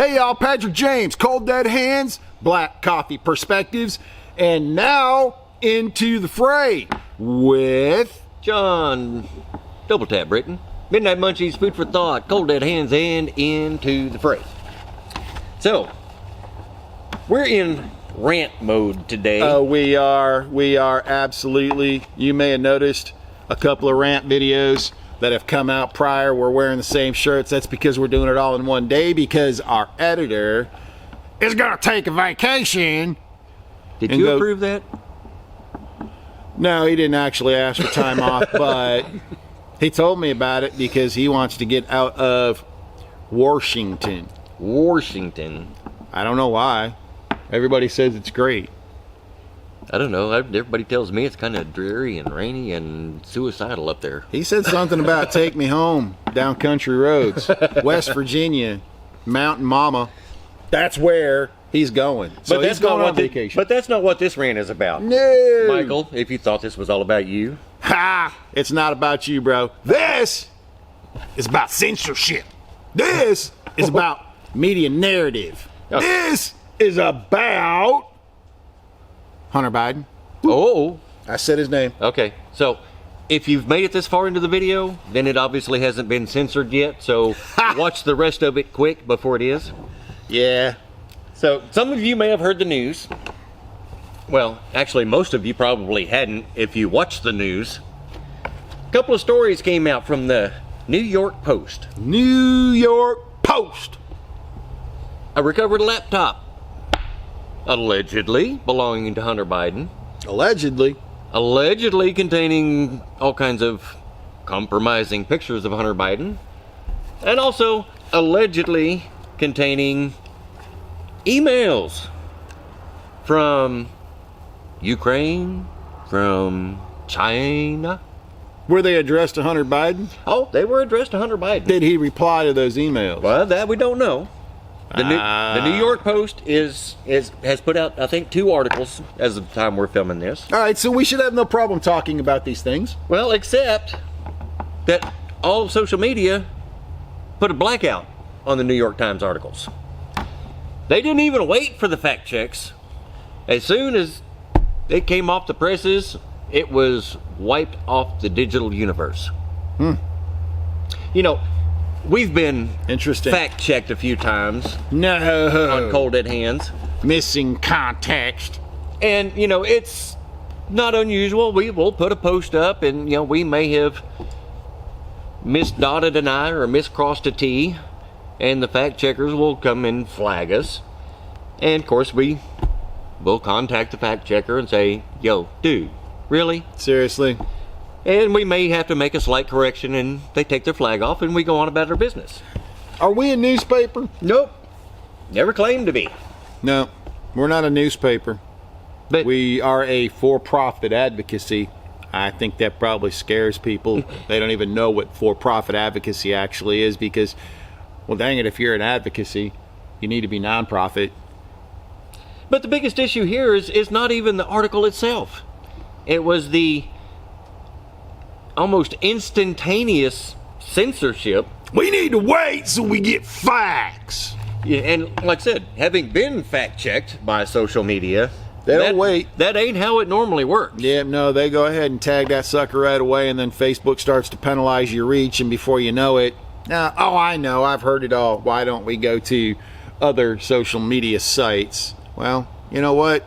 Hey y'all, Patrick James, Cold Dead Hands, Black Coffee Perspectives, and now into the fray with Jon, Double Tap Britain, Midnight Munchies, Food for Thought, Cold Dead Hands, and into the fray. So, we're in rant mode today. We are absolutely. You may have noticed a couple of rant videos that have come out prior. We're wearing the same shirts. That's because we're doing it all in one day because our editor is gonna take a vacation. Did you approve that? No, he didn't actually ask for time off, but he told me about it because he wants to get out of Washington. I don't know why. Everybody says it's great. I don't know. Everybody tells me it's kind of dreary and rainy and suicidal up there. He said something about take me home down country roads, West Virginia, Mountain Mama. That's where he's going. So But he's going on vacation. But that's not what this rant is about. No, Michael, if you thought this was all about you. Ha! It's not about you, bro. This is about censorship. This is about media narrative. Okay. This is about Hunter Biden. Oh. I said his name. Okay. So, if you've made it this far into the video, then it obviously hasn't been censored yet. So, watch the rest of it quick before it is. Yeah. So, some of you may have heard the news. Well, actually, most of you probably hadn't if you watched the news. A couple of stories came out from the New York Post. New York Post. A recovered laptop, allegedly belonging to Hunter Biden. Allegedly containing all kinds of compromising pictures of Hunter Biden. And also allegedly containing emails from Ukraine, from China. Were they addressed to Hunter Biden? Oh, they were addressed to Hunter Biden. Did he reply to those emails? Well, that we don't know. The New York Post has put out, I think, 2 articles as of the time we're filming this. All right, so we should have no problem talking about these things. Well, except that all of social media put a blackout on the New York Times articles. They didn't even wait for the fact checks. As soon as it came off the presses, it was wiped off the digital universe. You know, we've been fact checked a few times. No. On Cold Dead Hands. Missing context. And, you know, it's not unusual. We will put a post up and, you know, we may have misdotted an I or miscrossed a T, and the fact checkers will come and flag us. And, of course, we will contact the fact checker and say, yo, dude, really? Seriously? And we may have to make a slight correction, and they take their flag off, and we go on about our business. Are we a newspaper? Nope. Never claimed to be. No, we're not a newspaper. But we are a for-profit advocacy. I think that probably scares people. They don't even know what for-profit advocacy actually is because, well, dang it, if you're an advocacy, you need to be non-profit. But the biggest issue here is not even the article itself. It was the almost instantaneous censorship. We need to wait so we get facts. Yeah, and like I said, having been fact-checked by social media, they'll wait. That ain't how it normally works. Yeah, no, they go ahead and tag that sucker right away, and then Facebook starts to penalize your reach, and before you know it, I know, I've heard it all. Why don't we go to other social media sites? Well, you know what?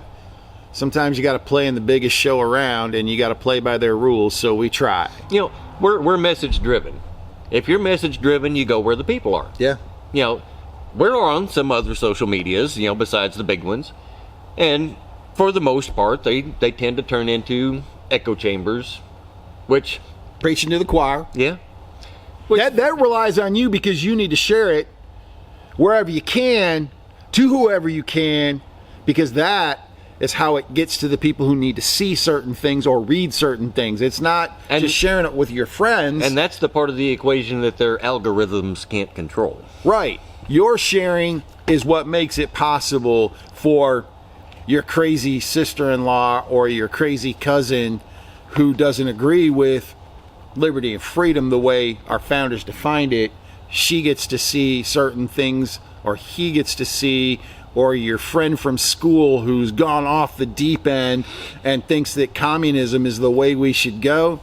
Sometimes you got to play in the biggest show around, and you got to play by their rules, so we try. You know, we're message-driven. If you're message-driven, you go where the people are. Yeah. You know, we're on some other social medias, you know, besides the big ones, and for the most part, they tend to turn into echo chambers, which... Preaching to the choir. Yeah. That relies on you because you need to share it wherever you can, to whoever you can, because that is how it gets to the people who need to see certain things or read certain things. It's not just sharing it with your friends. And that's the part of the equation that their algorithms can't control. Right. Your sharing is what makes it possible for your crazy sister-in-law or your crazy cousin who doesn't agree with liberty and freedom the way our founders defined it. She gets to see certain things or he gets to see, or your friend from school who's gone off the deep end and thinks that communism is the way we should go,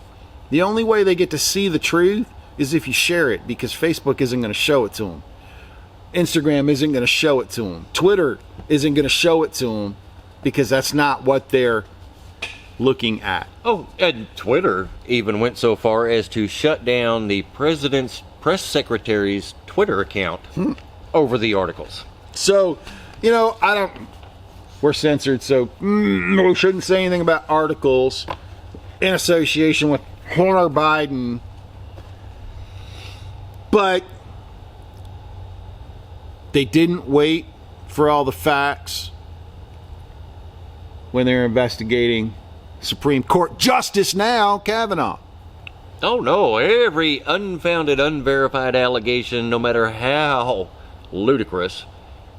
the only way they get to see the truth is if you share it, because Facebook isn't going to show it to them. Instagram isn't going to show it to them. Twitter isn't going to show it to them, because that's not what they're looking at. Oh, and Twitter even went so far as to shut down the president's press secretary's Twitter account over the articles. So, we're censored, so we shouldn't say anything about articles in association with Hunter Biden. But they didn't wait for all the facts when they were investigating Supreme Court Justice now, Kavanaugh. Oh no, every unfounded, unverified allegation, no matter how ludicrous,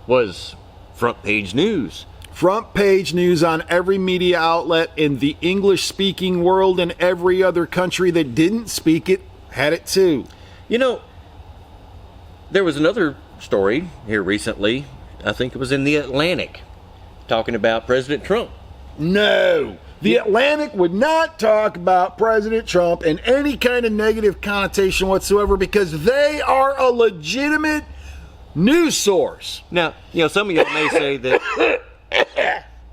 was front page news. Front page news on every media outlet in the English-speaking world, and every other country that didn't speak it had it too. There was another story here recently, I think it was in the Atlantic, talking about President Trump. No, the Atlantic would not talk about President Trump in any kind of negative connotation whatsoever, because they are a legitimate news source. Now, some of y'all may say that...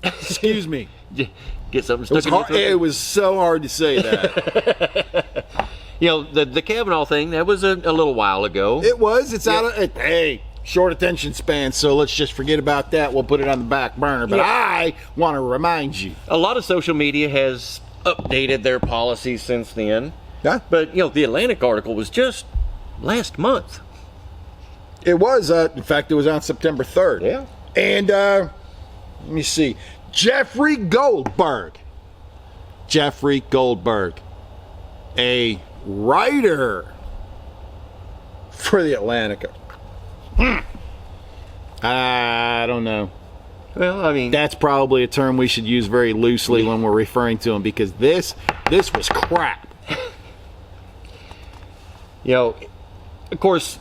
Excuse me. Get something stuck in your throat. It was so hard to say that. The Kavanaugh thing, that was a little while ago. It was. It's out of... Hey, short attention span, so let's just forget about that. We'll put it on the back burner. But I want to remind you. A lot of social media has updated their policies since then. Yeah. But, the Atlantic article was just last month. It was. In fact, it was on September 3rd. Yeah. And, let me see. Jeffrey Goldberg, a writer for the Atlantic. I don't know. Well, I mean, that's probably a term we should use very loosely when we're referring to him, because this was crap. Of course,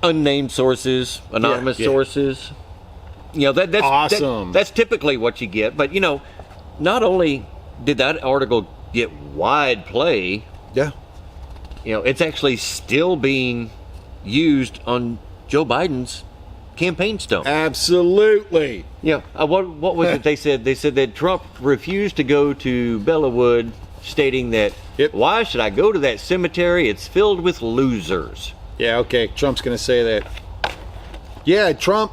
unnamed sources, anonymous sources. That's awesome. That's typically what you get. But not only did that article get wide play, it's actually still being used on Joe Biden's campaign stump. Absolutely. What was it they said? They said that Trump refused to go to Bellawood, stating that, why should I go to that cemetery? It's filled with losers. Yeah, okay. Trump's going to say that. Yeah, Trump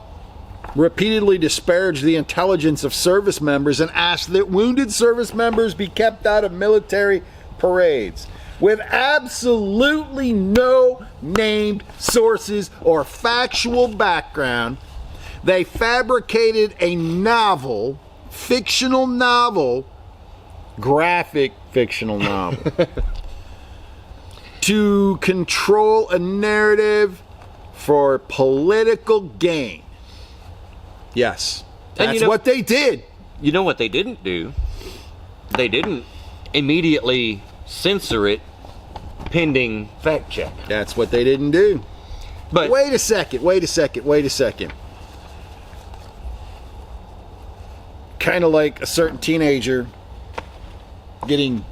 repeatedly disparaged the intelligence of service members and asked that wounded service members be kept out of military parades. With absolutely no named sources or factual background, they fabricated a novel, fictional novel, graphic fictional novel, to control a narrative for political gain. Yes, that's what they did. You know what they didn't do? They didn't immediately censor it pending fact check. That's what they didn't do. But wait a second. Kind of like a certain teenager getting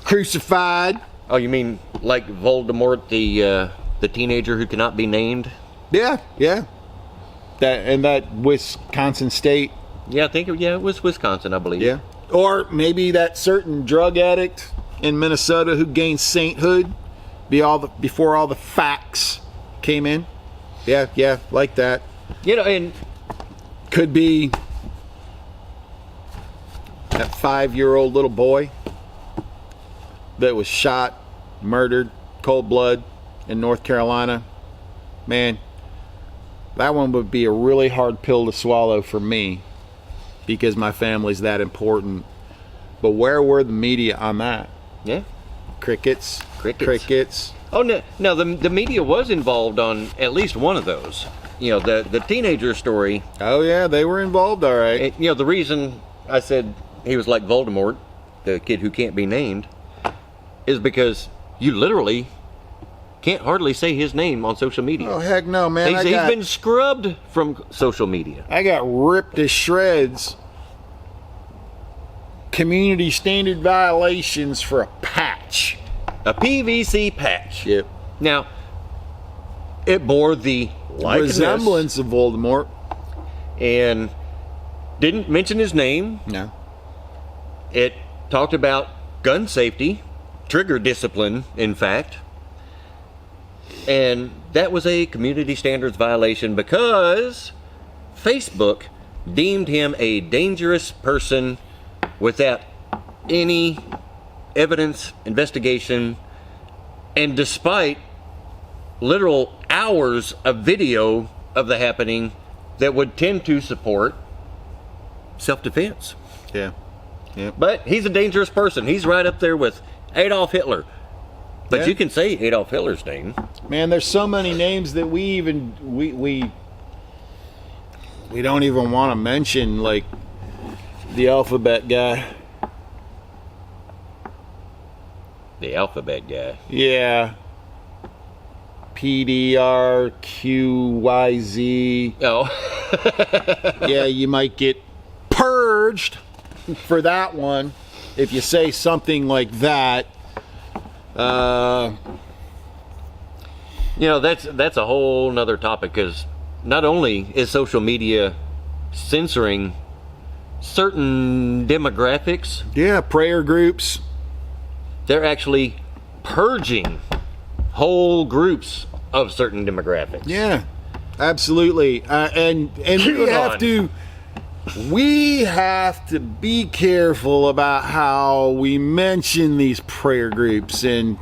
crucified. Oh, you mean like Voldemort, the teenager who cannot be named? Yeah. That Wisconsin State. Yeah, it was Wisconsin, I believe. Yeah. Or maybe that certain drug addict in Minnesota who gained sainthood before all the facts came in. Yeah, like that. And could be that 5-year-old little boy that was shot, murdered, cold blood in North Carolina. Man, that one would be a really hard pill to swallow for me, because my family's that important. But where were the media on that? Yeah. Crickets. Oh, no, the media was involved on at least one of those. The teenager story. Oh, yeah, they were involved, all right. The reason I said he was like Voldemort, the kid who can't be named, is because you literally can't hardly say his name on social media. Oh, heck no, man. He's been scrubbed from social media. I got ripped to shreds. Community standard violations for a patch. A PVC patch. Yep. Now, it bore the likeness resemblance of Voldemort. And didn't mention his name. No. It talked about gun safety, trigger discipline, in fact. And that was a community standards violation because Facebook deemed him a dangerous person without any evidence, investigation, and despite literal hours of video of the happening that would tend to support self-defense. Yeah. Yeah. But he's a dangerous person. He's right up there with Adolf Hitler. But Yeah. you can say Adolf Hitler's name. Man, there's so many names that we don't even want to mention, like the alphabet guy. The alphabet guy. Yeah. PDRQYZ. Oh. Yeah, you might get purged for that one if you say something like that. You know, that's a whole nother topic, because not only is social media censoring certain demographics, Yeah, prayer groups. they're actually purging whole groups of certain demographics. Yeah, absolutely. And we have to be careful about how we mention these prayer groups, and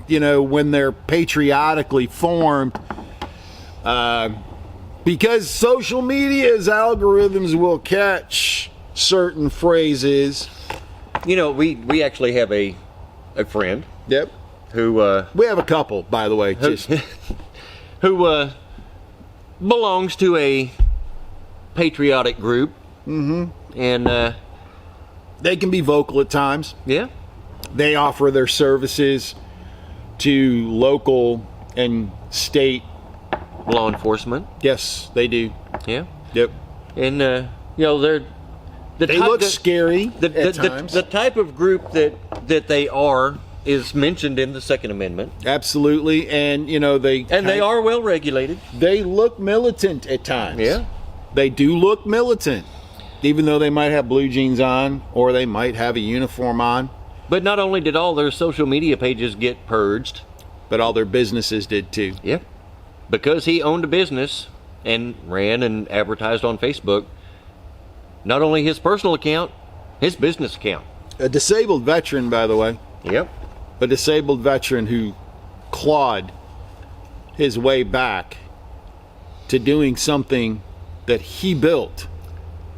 when they're patriotically formed, because social media's algorithms will catch certain phrases. We actually have a friend Yep. who We have a couple, by the way. who belongs to a patriotic group. Mm-hmm. And They can be vocal at times. yeah, They offer their services to local and state. law enforcement. Yes, they do. Yeah. Yep. And they're They look scary at times. The type of group that they are is mentioned in the Second Amendment. Absolutely, and they are well regulated. They look militant at times. Yeah. They do look militant, even though they might have blue jeans on or they might have a uniform on. But not only did all their social media pages get purged, But all their businesses did too. yeah, because he owned a business and ran and advertised on Facebook. Not only his personal account, his business account. A disabled veteran, by the way. Yep. A disabled veteran who clawed his way back to doing something that he built.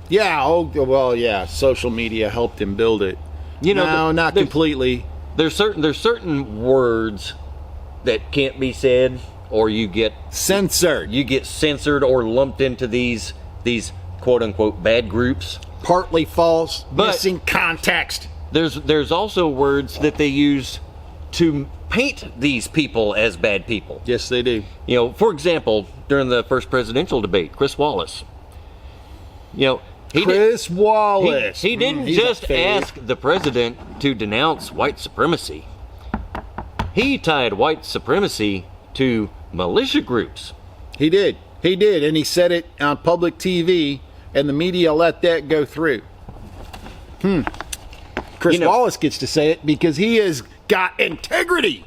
Yeah, social media helped him build it. Not completely. There's certain words that can't be said, or you get Censored. censored or lumped into these quote unquote bad groups. Partly false, But- missing context. There's also words that they use to paint these people as bad people. Yes, they do. For example, during the first presidential debate, Chris Wallace. Chris Wallace. He didn't He's a just fave. ask the president to denounce white supremacy. He tied white supremacy to militia groups. He did, and he said it on public TV, and the media let that go through. Chris Wallace gets to say it because he has got integrity.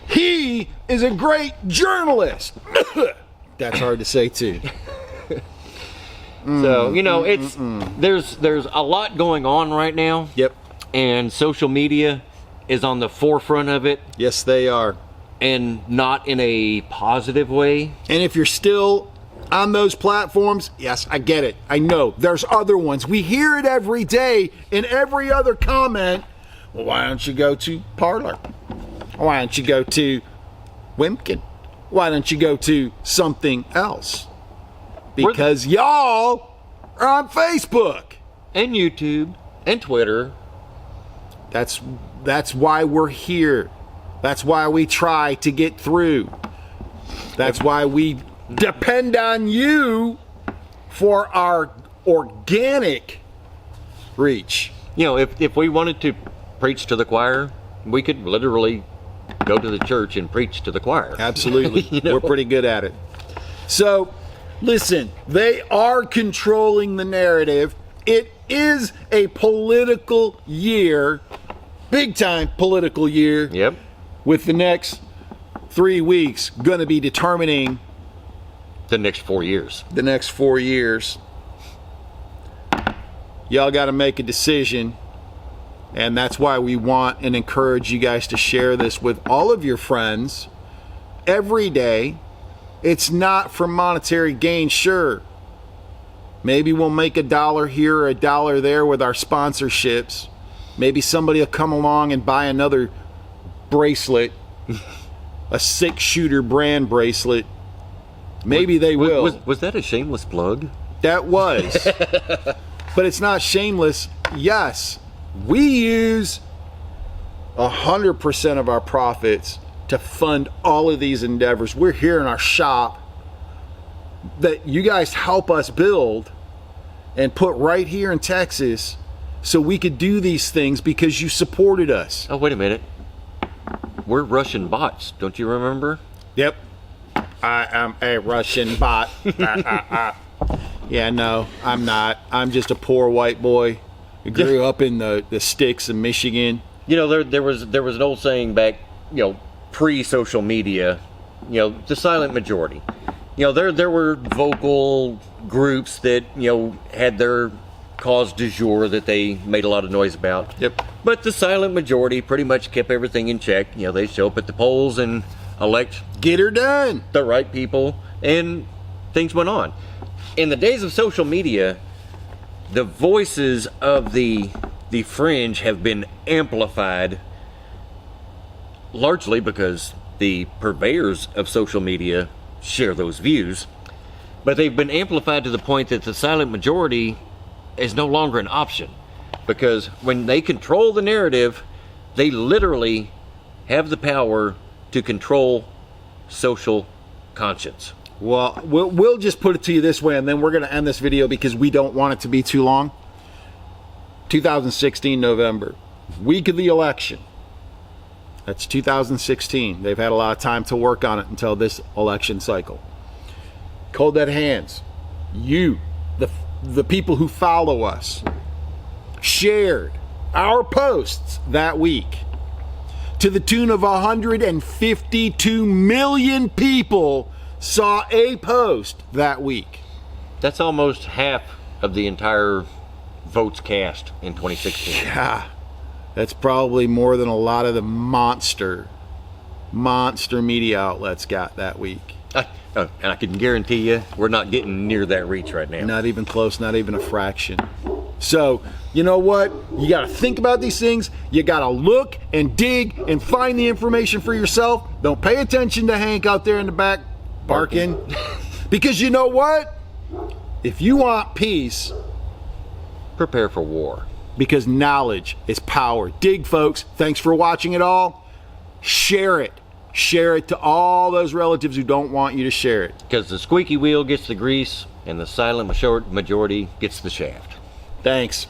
He is a great journalist. That's hard to say too. So there's a lot going on right now. Yep. And social media is on the forefront of it, Yes, they are. and not in a positive way. And if you're still on those platforms, yes, I get it. I know there's other ones. We hear it every day in every other comment. Well, why don't you go to Parler? Why don't you go to Wimpkin? Why don't you go to something else? Because y'all are on Facebook. And YouTube and Twitter. That's why we're here. That's why we try to get through. That's why we depend on you for our organic reach. You know, if we wanted to preach to the choir, we could literally go to the church and preach to the choir. Absolutely. You know? We're pretty good at it. So, listen, they are controlling the narrative. It is a political year, big time political year. Yep. With the next 3 weeks going to be determining The next 4 years. the next 4 years. Y'all got to make a decision. And that's why we want and encourage you guys to share this with all of your friends every day. It's not for monetary gain, sure. Maybe we'll make $1 here or $1 there with our sponsorships. Maybe somebody will come along and buy another bracelet, a 6-shooter brand bracelet. Maybe they will. Was that a shameless plug? That was. But it's not shameless. Yes, we use 100% of our profits to fund all of these endeavors. We're here in our shop that you guys help us build and put right here in Texas so we could do these things because you supported us. Oh, wait a minute. We're Russian bots, don't you remember? Yep. I am a Russian bot. Yeah, no, I'm not. I'm just a poor white boy who grew up in the sticks of Michigan. You know, there was an old saying back, you know, pre-social media, you know, the silent majority. You know, there were vocal groups that, you know, had their cause du jour that they made a lot of noise about. Yep. But the silent majority pretty much kept everything in check. You know, they show up at the polls and elect Get her done. the right people, and things went on. In the days of social media, the voices of the fringe have been amplified, largely because the purveyors of social media share those views, but they've been amplified to the point that the silent majority is no longer an option, because when they control the narrative, they literally have the power to control social conscience. Well, we'll just put it to you this way, and then we're going to end this video because we don't want it to be too long. 2016 November, week of the election. That's 2016. They've had a lot of time to work on it until this election cycle. Cold dead hands. You, the people who follow us, shared our posts that week to the tune of 152 million people saw a post that week. That's almost half of the entire votes cast in 2016. Yeah, that's probably more than a lot of the monster media outlets got that week. And I can guarantee you, we're not getting near that reach right now. Not even close, not even a fraction. So, you know what? You got to think about these things. You got to look and dig and find the information for yourself. Don't pay attention to Hank out there in the back barking. Because you know what? If you want peace, prepare for war. Because knowledge is power. Dig, folks. Thanks for watching it all. Share it. Share it to all those relatives who don't want you to share it. Because the squeaky wheel gets the grease and the silent majority gets the shaft. Thanks.